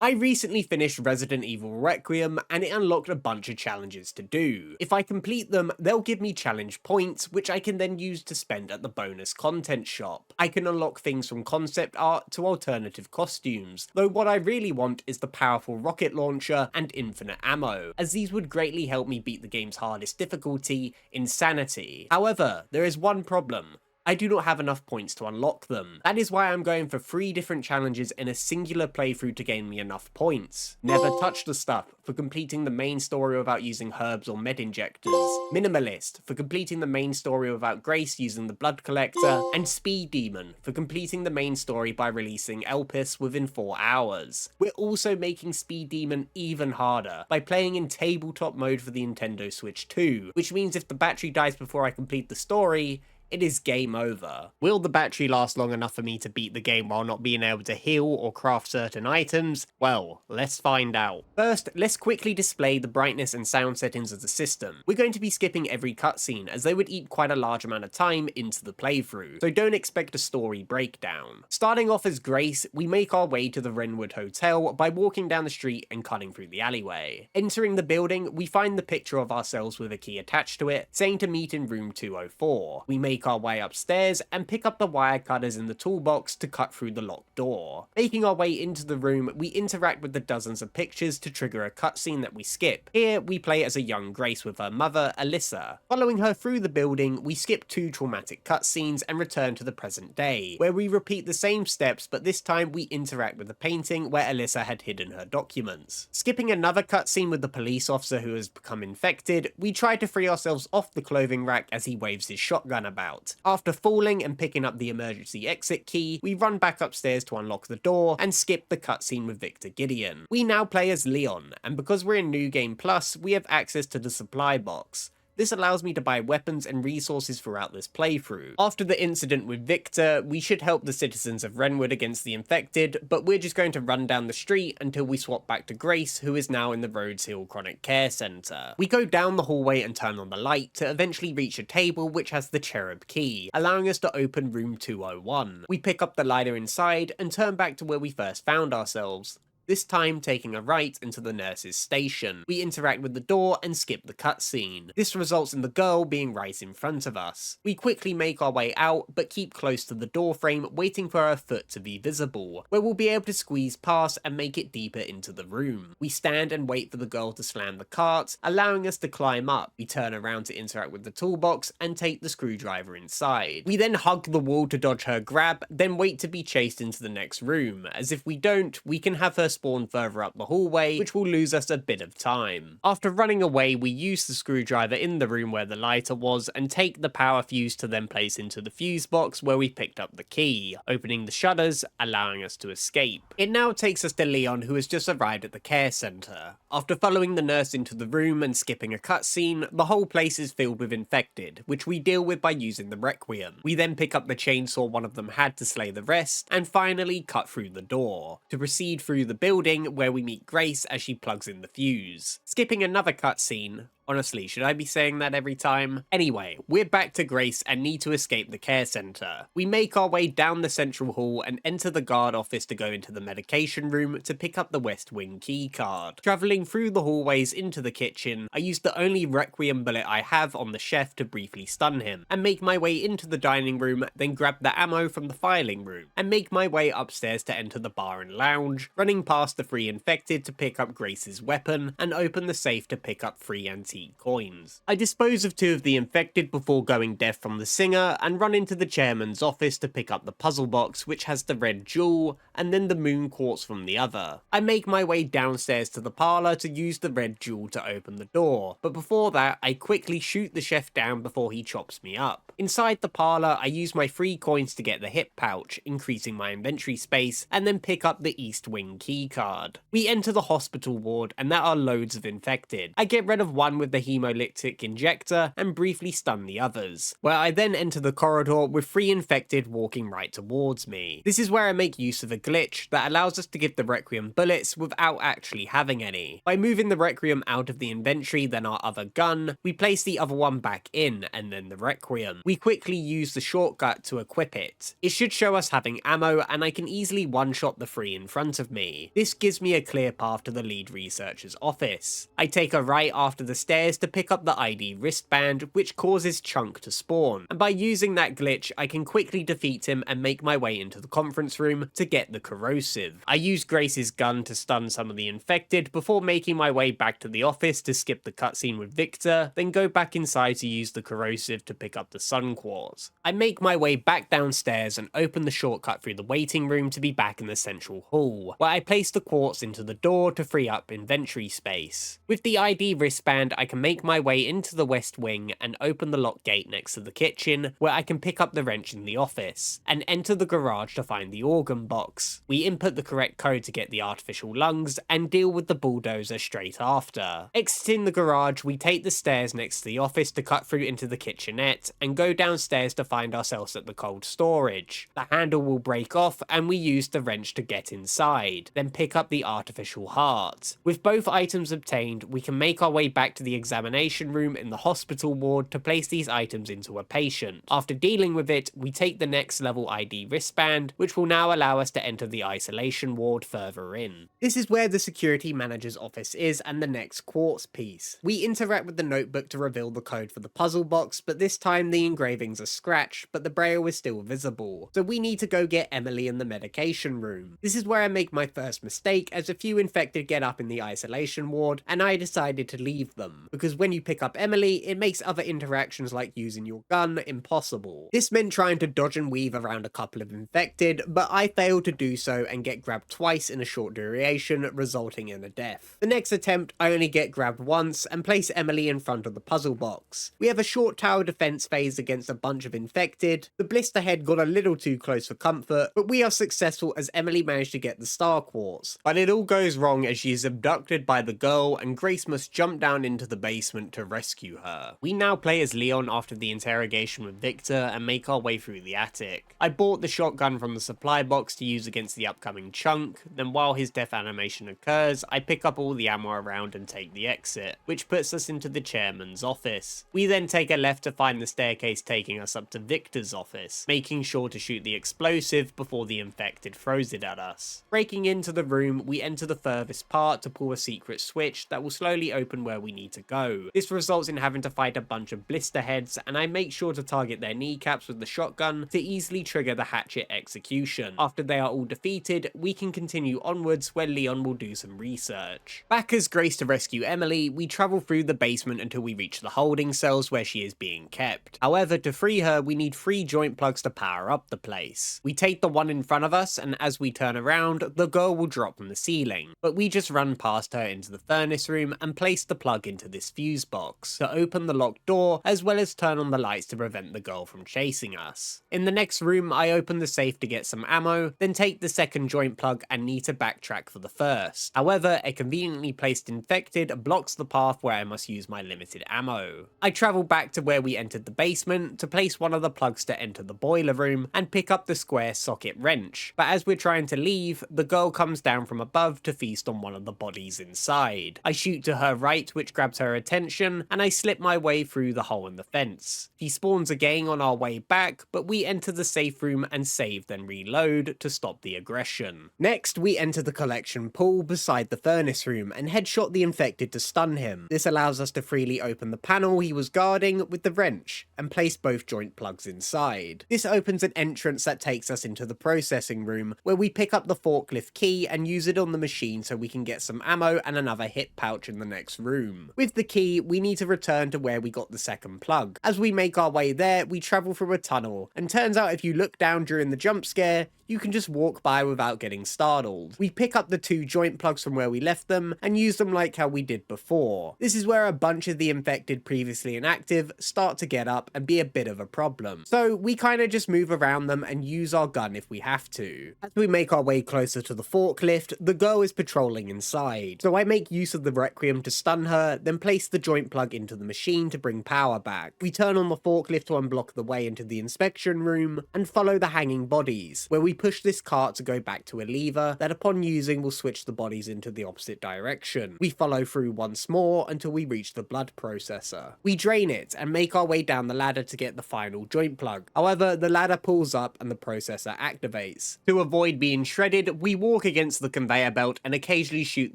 I recently finished Resident Evil Requiem and it unlocked a bunch of challenges to do. If I complete them, they'll give me challenge points, which I can then use to spend at the bonus content shop. I can unlock things from concept art to alternative costumes, though what I really want is the powerful rocket launcher and infinite ammo, as these would greatly help me beat the game's hardest difficulty, Insanity. However, there is one problem. I do not have enough points to unlock them. That is why I'm going for 3 different challenges in a singular playthrough to gain me enough points. Never touch the stuff, for completing the main story without using herbs or med injectors. Minimalist, for completing the main story without Grace using the blood collector. And Speed Demon, for completing the main story by releasing Elpis within 4 hours. We're also making Speed Demon even harder, by playing in tabletop mode for the Nintendo Switch 2, which means if the battery dies before I complete the story, it is game over. Will the battery last long enough for me to beat the game while not being able to heal or craft certain items? Well, let's find out. First, let's quickly display the brightness and sound settings of the system. We're going to be skipping every cutscene as they would eat quite a large amount of time into the playthrough, so don't expect a story breakdown. Starting off as Grace, we make our way to the Wrenwood Hotel by walking down the street and cutting through the alleyway. Entering the building, we find the picture of ourselves with a key attached to it, saying to meet in room 204. We make our way upstairs and pick up the wire cutters in the toolbox to cut through the locked door. Making our way into the room, we interact with the dozens of pictures to trigger a cutscene that we skip. Here, we play as a young Grace with her mother, Alyssa. Following her through the building, we skip 2 traumatic cutscenes and return to the present day, where we repeat the same steps, but this time we interact with the painting where Alyssa had hidden her documents. Skipping another cutscene with the police officer who has become infected, we try to free ourselves off the clothing rack as he waves his shotgun about. After falling and picking up the emergency exit key, we run back upstairs to unlock the door and skip the cutscene with Victor Gideon. We now play as Leon, and because we're in New Game Plus, we have access to the supply box. This allows me to buy weapons and resources throughout this playthrough. After the incident with Victor, we should help the citizens of Wrenwood against the infected, but we're just going to run down the street until we swap back to Grace, who is now in the Rhodes Hill Chronic Care Centre. We go down the hallway and turn on the light to eventually reach a table which has the cherub key, allowing us to open room 201. We pick up the lighter inside and turn back to where we first found ourselves, this time taking a right into the nurse's station. We interact with the door and skip the cutscene. This results in the girl being right in front of us. We quickly make our way out, but keep close to the door frame, waiting for her foot to be visible, where we'll be able to squeeze past and make it deeper into the room. We stand and wait for the girl to slam the cart, allowing us to climb up. We turn around to interact with the toolbox and take the screwdriver inside. We then hug the wall to dodge her grab, then wait to be chased into the next room, as if we don't, we can have her spawn further up the hallway, which will lose us a bit of time. After running away, we use the screwdriver in the room where the lighter was and take the power fuse to then place into the fuse box where we picked up the key, opening the shutters, allowing us to escape. It now takes us to Leon, who has just arrived at the care centre. After following the nurse into the room and skipping a cutscene, the whole place is filled with infected, which we deal with by using the Requiem. We then pick up the chainsaw one of them had to slay the rest, and finally cut through the door, to proceed through the building where we meet Grace as she plugs in the fuse. Skipping another cutscene. Honestly, should I be saying that every time? Anyway, we're back to Grace and need to escape the care centre. We make our way down the central hall and enter the guard office to go into the medication room to pick up the West Wing key card. Travelling through the hallways into the kitchen, I use the only Requiem bullet I have on the chef to briefly stun him, and make my way into the dining room, then grab the ammo from the filing room, and make my way upstairs to enter the bar and lounge, running past the 3 infected to pick up Grace's weapon, and open the safe to pick up 3 antique coins. I dispose of 2 of the infected before going deaf from the singer and run into the chairman's office to pick up the puzzle box which has the red jewel and then the moon quartz from the other. I make my way downstairs to the parlour to use the red jewel to open the door, but before that I quickly shoot the chef down before he chops me up. Inside the parlour I use my 3 coins to get the hip pouch, increasing my inventory space, and then pick up the East Wing key card. We enter the hospital ward and there are loads of infected. I get rid of one with with the hemolytic injector and briefly stun the others, where I then enter the corridor with 3 infected walking right towards me. This is where I make use of a glitch that allows us to give the Requiem bullets without actually having any. By moving the Requiem out of the inventory, then our other gun, we place the other one back in, and then the Requiem. We quickly use the shortcut to equip it. It should show us having ammo, and I can easily one-shot the 3 in front of me. This gives me a clear path to the lead researcher's office. I take a right after the stairs to pick up the ID wristband, which causes Chunk to spawn, and by using that glitch, I can quickly defeat him and make my way into the conference room to get the corrosive. I use Grace's gun to stun some of the infected before making my way back to the office to skip the cutscene with Victor, then go back inside to use the corrosive to pick up the sun quartz. I make my way back downstairs and open the shortcut through the waiting room to be back in the central hall, where I place the quartz into the door to free up inventory space. With the ID wristband, I can make my way into the west wing and open the locked gate next to the kitchen, where I can pick up the wrench in the office, and enter the garage to find the organ box. We input the correct code to get the artificial lungs, and deal with the bulldozer straight after. Exiting the garage, we take the stairs next to the office to cut through into the kitchenette, and go downstairs to find ourselves at the cold storage. The handle will break off, and we use the wrench to get inside, then pick up the artificial heart. With both items obtained, we can make our way back to the examination room in the hospital ward to place these items into a patient. After dealing with it, we take the next level ID wristband, which will now allow us to enter the isolation ward further in. This is where the security manager's office is and the next quartz piece. We interact with the notebook to reveal the code for the puzzle box, but this time the engravings are scratched, but the braille is still visible. So we need to go get Emily in the medication room. This is where I make my first mistake, as a few infected get up in the isolation ward, and I decided to leave them, because when you pick up Emily, it makes other interactions like using your gun impossible. This meant trying to dodge and weave around a couple of infected, but I failed to do so and get grabbed twice in a short duration, resulting in a death. The next attempt, I only get grabbed once and place Emily in front of the puzzle box. We have a short tower defense phase against a bunch of infected. The blister head got a little too close for comfort, but we are successful as Emily managed to get the star quartz. But it all goes wrong as she is abducted by the girl, and Grace must jump down into the basement to rescue her. We now play as Leon after the interrogation with Victor and make our way through the attic. I bought the shotgun from the supply box to use against the upcoming Chunk, then while his death animation occurs, I pick up all the ammo around and take the exit, which puts us into the chairman's office. We then take a left to find the staircase taking us up to Victor's office, making sure to shoot the explosive before the infected throws it at us. Breaking into the room, we enter the furthest part to pull a secret switch that will slowly open where we need to go. This results in having to fight a bunch of blister heads, and I make sure to target their kneecaps with the shotgun to easily trigger the hatchet execution. After they are all defeated, we can continue onwards where Leon will do some research. Back as Grace to rescue Emily, we travel through the basement until we reach the holding cells where she is being kept. However, to free her, we need 3 joint plugs to power up the place. We take the one in front of us, and as we turn around, the girl will drop from the ceiling, but we just run past her into the furnace room and place the plug into this fuse box to open the locked door, as well as turn on the lights to prevent the girl from chasing us. In the next room, I open the safe to get some ammo, then take the second joint plug and need to backtrack for the first. However, a conveniently placed infected blocks the path where I must use my limited ammo. I travel back to where we entered the basement to place one of the plugs to enter the boiler room and pick up the square socket wrench, but as we're trying to leave, the girl comes down from above to feast on one of the bodies inside. I shoot to her right, which grabs her attention, and I slip my way through the hole in the fence. He spawns again on our way back, but we enter the safe room and save then reload to stop the aggression. Next, we enter the collection pool beside the furnace room and headshot the infected to stun him. This allows us to freely open the panel he was guarding with the wrench and place both joint plugs inside. This opens an entrance that takes us into the processing room, where we pick up the forklift key and use it on the machine so we can get some ammo and another hit pouch in the next room. With the key, we need to return to where we got the second plug. As we make our way there, we travel through a tunnel, and turns out if you look down during the jump scare, you can just walk by without getting startled. We pick up the 2 joint plugs from where we left them and use them like how we did before. This is where a bunch of the infected previously inactive start to get up and be a bit of a problem. So we kind of just move around them and use our gun if we have to. As we make our way closer to the forklift, the girl is patrolling inside. So I make use of the Requiem to stun her, then and place the joint plug into the machine to bring power back. We turn on the forklift to unblock the way into the inspection room, and follow the hanging bodies, where we push this cart to go back to a lever that upon using will switch the bodies into the opposite direction. We follow through once more until we reach the blood processor. We drain it and make our way down the ladder to get the final joint plug. However, the ladder pulls up and the processor activates. To avoid being shredded, we walk against the conveyor belt and occasionally shoot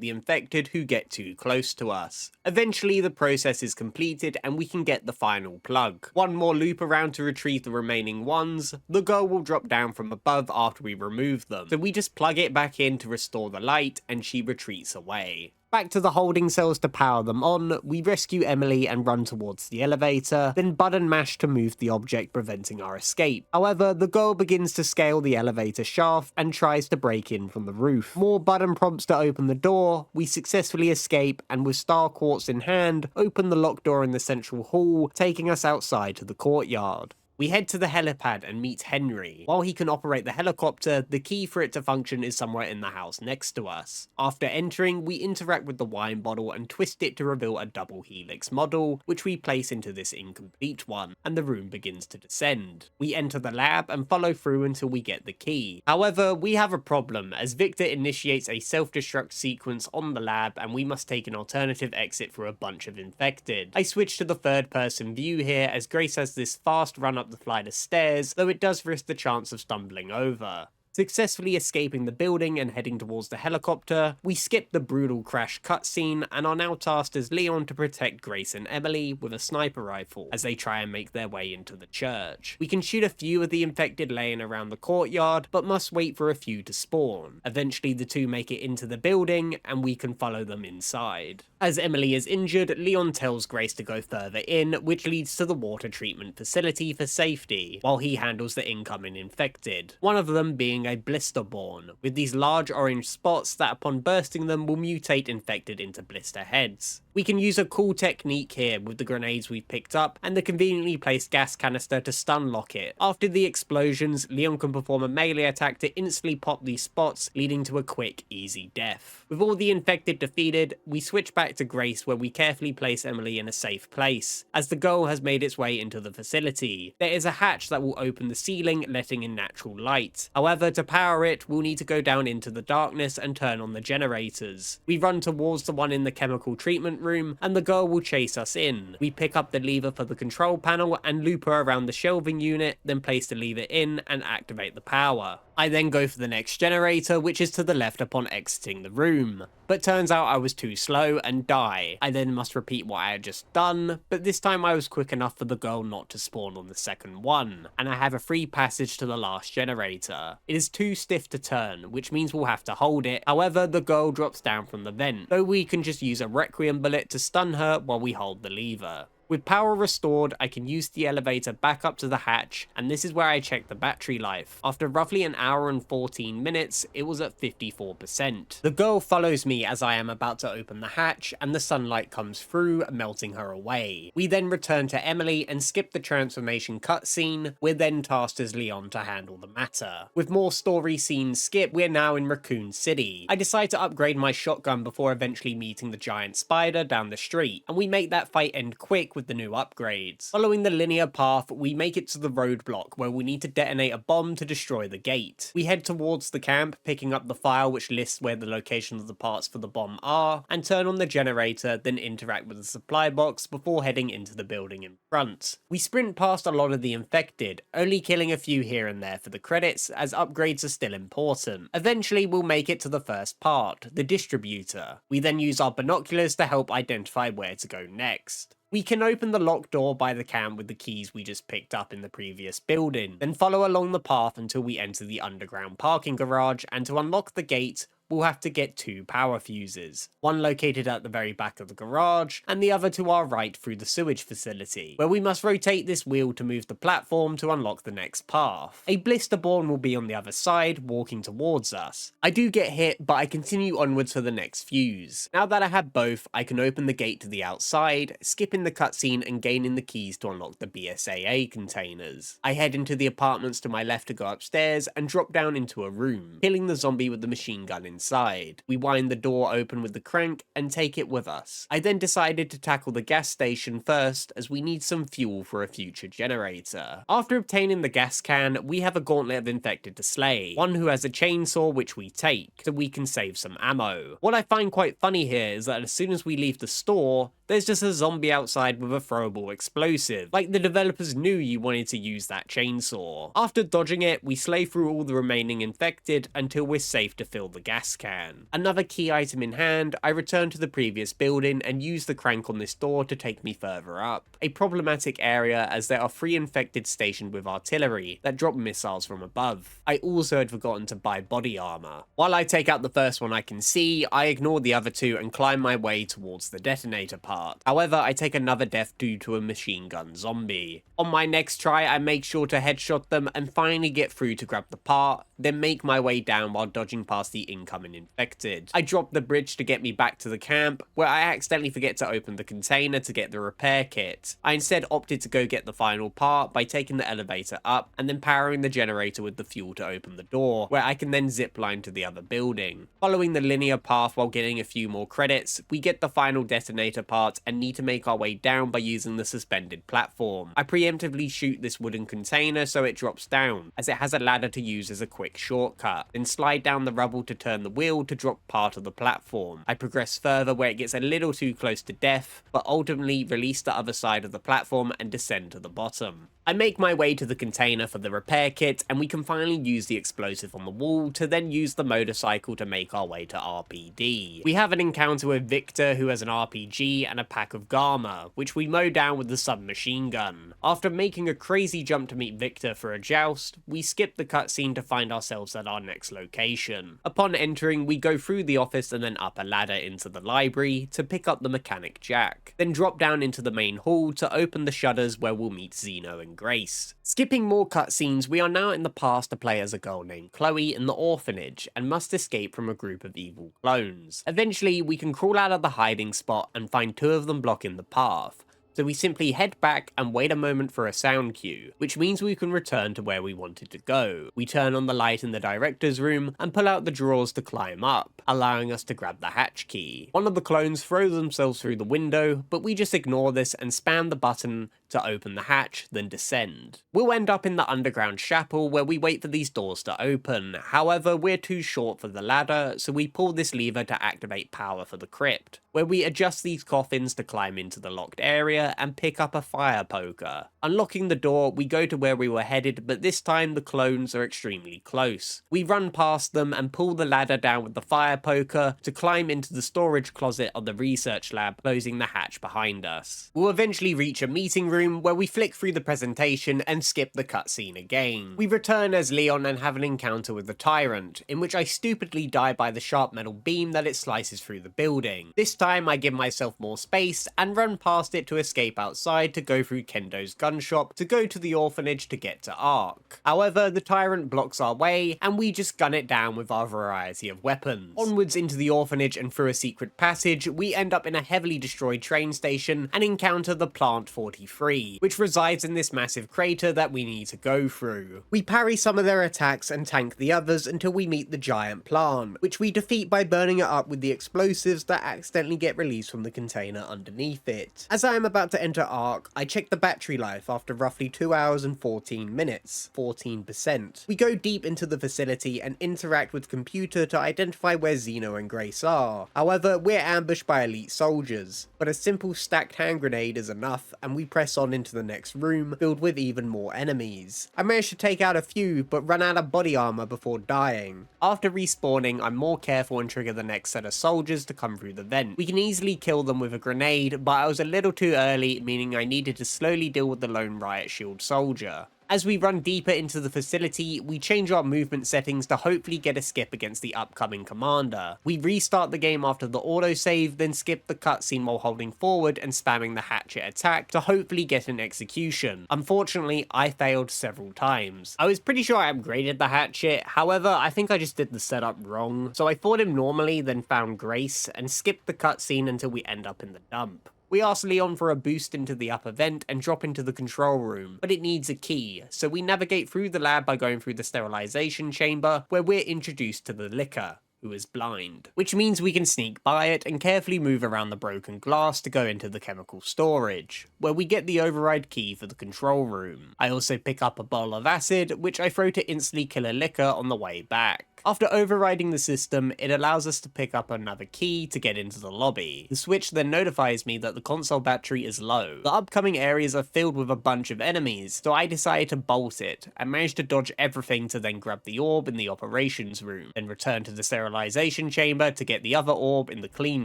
the infected who get too close to us. Eventually, the process is completed and we can get the final plug. One more loop around to retrieve the remaining ones. The girl will drop down from above after we remove them, so we just plug it back in to restore the light and she retreats away. Back to the holding cells to power them on, we rescue Emily and run towards the elevator, then button mash to move the object preventing our escape. However, the girl begins to scale the elevator shaft and tries to break in from the roof. More button prompts to open the door, we successfully escape and with star quartz in hand, open the locked door in the central hall, taking us outside to the courtyard. We head to the helipad and meet Henry. While he can operate the helicopter, the key for it to function is somewhere in the house next to us. After entering, we interact with the wine bottle and twist it to reveal a double helix model, which we place into this incomplete one, and the room begins to descend. We enter the lab and follow through until we get the key. However, we have a problem, as Victor initiates a self-destruct sequence on the lab and we must take an alternative exit for a bunch of infected. I switch to the third-person view here as Grace has this fast run up the flight of stairs, though it does risk the chance of stumbling over. Successfully escaping the building and heading towards the helicopter, we skip the brutal crash cutscene and are now tasked as Leon to protect Grace and Emily with a sniper rifle as they try and make their way into the church. We can shoot a few of the infected laying around the courtyard, but must wait for a few to spawn. Eventually the two make it into the building and we can follow them inside. As Emily is injured, Leon tells Grace to go further in, which leads to the water treatment facility for safety, while he handles the incoming infected. One of them being a blisterborn, with these large orange spots that upon bursting them will mutate infected into blister heads. We can use a cool technique here with the grenades we've picked up and the conveniently placed gas canister to stun lock it. After the explosions, Leon can perform a melee attack to instantly pop these spots, leading to a quick, easy death. With all the infected defeated, we switch back to Grace where we carefully place Emily in a safe place, as the girl has made its way into the facility. There is a hatch that will open the ceiling, letting in natural light. However, to power it, we'll need to go down into the darkness and turn on the generators. We run towards the one in the chemical treatment room, and the girl will chase us in. We pick up the lever for the control panel and loop her around the shelving unit, then place the lever in and activate the power. I then go for the next generator, which is to the left upon exiting the room. But turns out I was too slow and die. I then must repeat what I had just done, but this time I was quick enough for the girl not to spawn on the second one, and I have a free passage to the last generator. It is too stiff to turn, which means we'll have to hold it. However, the girl drops down from the vent, though we can just use a Requiem bullet to stun her while we hold the lever. With power restored, I can use the elevator back up to the hatch, and this is where I check the battery life. After roughly an hour and 14 minutes, it was at 54%. The girl follows me as I am about to open the hatch, and the sunlight comes through, melting her away. We then return to Emily and skip the transformation cutscene. We're then tasked as Leon to handle the matter. With more story scenes skip, we're now in Raccoon City. I decide to upgrade my shotgun before eventually meeting the giant spider down the street, and we make that fight end quick with the new upgrades. Following the linear path, we make it to the roadblock where we need to detonate a bomb to destroy the gate. We head towards the camp, picking up the file which lists where the locations of the parts for the bomb are, and turn on the generator, then interact with the supply box before heading into the building in front. We sprint past a lot of the infected, only killing a few here and there for the credits, as upgrades are still important. Eventually we'll make it to the first part, the distributor. We then use our binoculars to help identify where to go next. We can open the locked door by the camp with the keys we just picked up in the previous building, then follow along the path until we enter the underground parking garage, and to unlock the gate, we'll have to get 2 power fuses, one located at the very back of the garage, and the other to our right through the sewage facility, where we must rotate this wheel to move the platform to unlock the next path. A blisterborn will be on the other side, walking towards us. I do get hit, but I continue onwards for the next fuse. Now that I have both, I can open the gate to the outside, skipping the cutscene and gaining the keys to unlock the BSAA containers. I head into the apartments to my left to go upstairs, and drop down into a room, killing the zombie with the machine gun inside. inside. We wind the door open with the crank and take it with us. I then decided to tackle the gas station first, as we need some fuel for a future generator. After obtaining the gas can, we have a gauntlet of infected to slay, one who has a chainsaw which we take, so we can save some ammo. What I find quite funny here is that as soon as we leave the store, there's just a zombie outside with a throwable explosive, like the developers knew you wanted to use that chainsaw. After dodging it, we slay through all the remaining infected until we're safe to fill the gas can. Another key item in hand, I return to the previous building and use the crank on this door to take me further up. A problematic area, as there are 3 infected stationed with artillery that drop missiles from above. I also had forgotten to buy body armor. While I take out the first one I can see, I ignore the other 2 and climb my way towards the detonator part. However, I take another death due to a machine gun zombie. On my next try, I make sure to headshot them and finally get through to grab the part, then make my way down while dodging past the incoming infected. I drop the bridge to get me back to the camp, where I accidentally forget to open the container to get the repair kit. I instead opted to go get the final part by taking the elevator up and then powering the generator with the fuel to open the door, where I can then zipline to the other building. Following the linear path while getting a few more credits, we get the final detonator part and need to make our way down by using the suspended platform. I preemptively shoot this wooden container so it drops down, as it has a ladder to use as a quick shortcut, then slide down the rubble to turn the wheel to drop part of the platform. I progress further where it gets a little too close to death, but ultimately release the other side of the platform and descend to the bottom. I make my way to the container for the repair kit, and we can finally use the explosive on the wall to then use the motorcycle to make our way to R.P.D. We have an encounter with Victor, who has an RPG and a pack of Garma, which we mow down with the submachine gun. After making a crazy jump to meet Victor for a joust, we skip the cutscene to find ourselves at our next location. Upon entering, we go through the office and then up a ladder into the library to pick up the mechanic Jack, then drop down into the main hall to open the shutters where we'll meet Zeno and Grace. Skipping more cutscenes, we are now in the past to play as a girl named Chloe in the orphanage and must escape from a group of evil clones. Eventually, we can crawl out of the hiding spot and find 2 of them blocking the path. So we simply head back and wait a moment for a sound cue, which means we can return to where we wanted to go. We turn on the light in the director's room and pull out the drawers to climb up, allowing us to grab the hatch key. One of the clones throws themselves through the window, but we just ignore this and spam the button to open the hatch, then descend. We'll end up in the underground chapel where we wait for these doors to open. However, we're too short for the ladder, so we pull this lever to activate power for the crypt, where we adjust these coffins to climb into the locked area and pick up a fire poker. Unlocking the door, we go to where we were headed, but this time the clones are extremely close. We run past them and pull the ladder down with the fire poker to climb into the storage closet of the research lab, closing the hatch behind us. We'll eventually reach a meeting room where we flick through the presentation and skip the cutscene again. We return as Leon and have an encounter with the Tyrant, in which I stupidly die by the sharp metal beam that it slices through the building. This time I give myself more space and run past it to escape outside to go through Kendo's gun shop to go to the orphanage to get to Ark. However, the Tyrant blocks our way and we just gun it down with our variety of weapons. Onwards into the orphanage and through a secret passage, we end up in a heavily destroyed train station and encounter the Plant 43, which resides in this massive crater that we need to go through. We parry some of their attacks and tank the others until we meet the giant plant, which we defeat by burning it up with the explosives that accidentally get released from the container underneath it. As I am about to enter Ark, I check the battery life after roughly 2 hours and 14 minutes, 14%. We go deep into the facility and interact with the computer to identify where Zeno and Grace are. However, we're ambushed by elite soldiers, but a simple stacked hand grenade is enough and we press on into the next room filled with even more enemies. I managed to take out a few but run out of body armor before dying. After respawning, I'm more careful and trigger the next set of soldiers to come through the vent. We can easily kill them with a grenade, but I was a little too early, meaning I needed to slowly deal with the lone riot shield soldier. As we run deeper into the facility, we change our movement settings to hopefully get a skip against the upcoming commander. We restart the game after the autosave, then skip the cutscene while holding forward and spamming the hatchet attack to hopefully get an execution. Unfortunately, I failed several times. I was pretty sure I upgraded the hatchet, however, I think I just did the setup wrong, so I fought him normally, then found Grace, and skipped the cutscene until we end up in the dump. We ask Leon for a boost into the upper vent and drop into the control room, but it needs a key, so we navigate through the lab by going through the sterilization chamber, where we're introduced to the Licker, who is blind, which means we can sneak by it and carefully move around the broken glass to go into the chemical storage, where we get the override key for the control room. I also pick up a bottle of acid, which I throw to instantly kill a licker on the way back. After overriding the system, it allows us to pick up another key to get into the lobby. The switch then notifies me that the console battery is low. The upcoming areas are filled with a bunch of enemies, so I decided to bolt it, and managed to dodge everything to then grab the orb in the operations room, then return to the sterilization chamber to get the other orb in the clean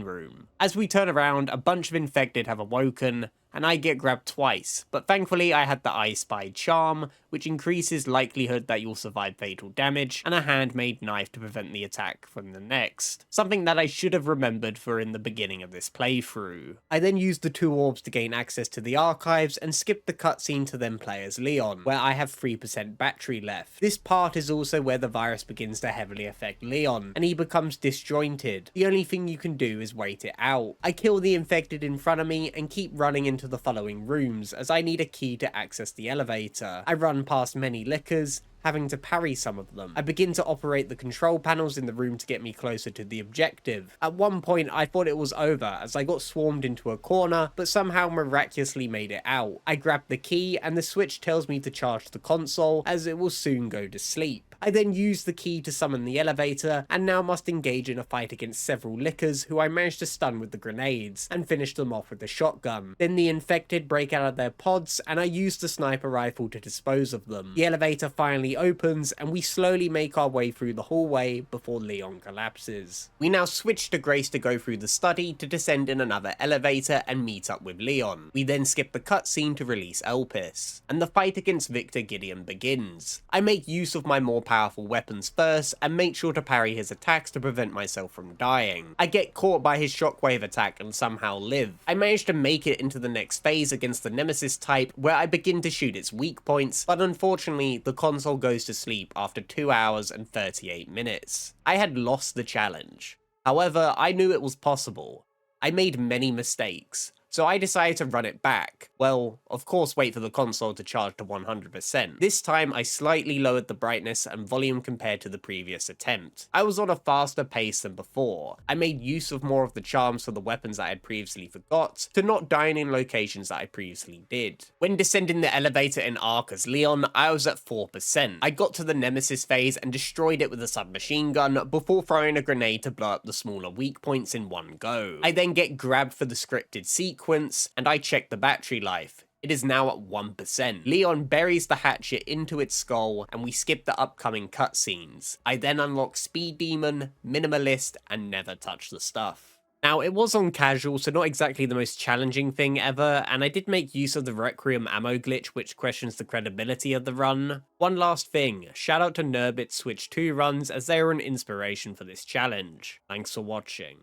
room. As we turn around, a bunch of infected have awoken, and I get grabbed twice, but thankfully I had the I Spy charm, which increases likelihood that you'll survive fatal damage, and a handmade knife to prevent the attack from the next. Something that I should have remembered for in the beginning of this playthrough. I then used the 2 orbs to gain access to the archives and skipped the cutscene to then play as Leon, where I have 3% battery left. This part is also where the virus begins to heavily affect Leon, and he becomes disjointed. The only thing you can do is wait it out. I kill the infected in front of me and keep running into the following rooms, as I need a key to access the elevator. I run past many lickers, having to parry some of them. I begin to operate the control panels in the room to get me closer to the objective. At one point I thought it was over as I got swarmed into a corner, but somehow miraculously made it out. I grab the key and the switch tells me to charge the console as it will soon go to sleep. I then use the key to summon the elevator and now must engage in a fight against several lickers who I managed to stun with the grenades and finish them off with the shotgun. Then the infected break out of their pods and I use the sniper rifle to dispose of them. The elevator finally opens and we slowly make our way through the hallway before Leon collapses. We now switch to Grace to go through the study to descend in another elevator and meet up with Leon. We then skip the cutscene to release Elpis, and the fight against Victor Gideon begins. I make use of my more powerful weapons first and make sure to parry his attacks to prevent myself from dying. I get caught by his shockwave attack and somehow live. I manage to make it into the next phase against the Nemesis type where I begin to shoot its weak points, but unfortunately the console goes to sleep after 2 hours and 38 minutes. I had lost the challenge. However, I knew it was possible. I made many mistakes, so I decided to run it back. Well, of course wait for the console to charge to 100%. This time I slightly lowered the brightness and volume compared to the previous attempt. I was on a faster pace than before. I made use of more of the charms for the weapons I had previously forgot, to not dying in locations that I previously did. When descending the elevator in Ark as Leon, I was at 4%. I got to the Nemesis phase and destroyed it with a submachine gun before throwing a grenade to blow up the smaller weak points in one go. I then get grabbed for the scripted sequence, and I check the battery life. It is now at 1%. Leon buries the hatchet into its skull, and we skip the upcoming cutscenes. I then unlock Speed Demon, Minimalist, and Never Touch the Stuff. Now, it was on casual, so not exactly the most challenging thing ever, and I did make use of the Requiem ammo glitch, which questions the credibility of the run. One last thing, shout out to Nurbit's Switch 2 runs, as they were an inspiration for this challenge. Thanks for watching.